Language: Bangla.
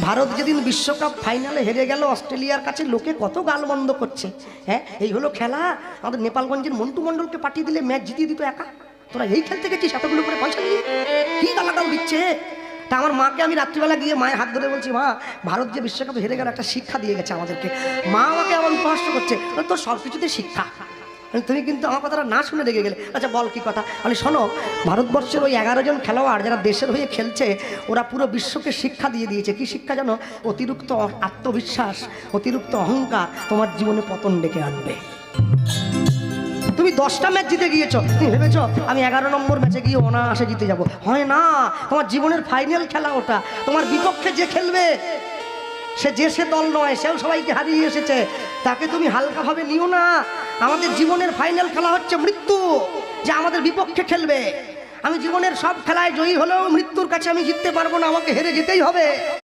ভারত যেদিন বিশ্বকাপ ফাইনালে হেরে গেল অস্ট্রেলিয়ার কাছে, লোকে কত গালমন্দ করছে। হ্যাঁ, এই হলো খেলা। আমাদের নেপালগঞ্জের মন্টু মণ্ডলকে পাঠিয়ে দিলে ম্যাচ জিতিয়ে দিত একা। তোরা এই খেলতে গেছিস এতগুলো করে পয়সা নিয়ে, কি গালাগাল দিচ্ছে। তা আমার মাকে আমি রাত্রিবেলা গিয়ে মায়ের হাত ধরে বলছি, মা ভারত যে বিশ্বকাপে হেরে গেল একটা শিক্ষা দিয়ে গেছে আমাদেরকে। মা আমাকে আবার উপহাস করছে, তোর সব কিছুতে শিক্ষা, তুমি কিন্তু আমার কথাটা না শুনে রেগে গেলে। আচ্ছা বল কি কথা? আমি শোনো, ভারতবর্ষের ওই 11 জন খেলোয়াড় যারা দেশের হয়ে খেলছে, ওরা পুরো বিশ্বকে শিক্ষা দিয়ে দিয়েছে। কি শিক্ষা জানো? অতিরিক্ত আত্মবিশ্বাস, অতিরিক্ত অহংকার তোমার জীবনে পতন ডেকে আনবে। তুমি 10টা ম্যাচ জিতে গিয়েছো, তুমি ভেবেছ আমি 11 নম্বর ম্যাচে গিয়ে অনায়াসে জিতে যাব। হয় না, তোমার জীবনের ফাইনাল খেলা ওটা। তোমার বিপক্ষে যে খেলবে সে দল নয়, সেও সবাইকে হারিয়ে এসেছে, তাকে তুমি হালকাভাবে নিও না। আমাদের জীবনের ফাইনাল খেলা হচ্ছে মৃত্যু, যে আমাদের বিপক্ষে খেলবে। আমি জীবনের সব খেলায় জয়ী হলেও মৃত্যুর কাছে আমি জিততে পারবো না, আমাকে হেরে যেতেই হবে।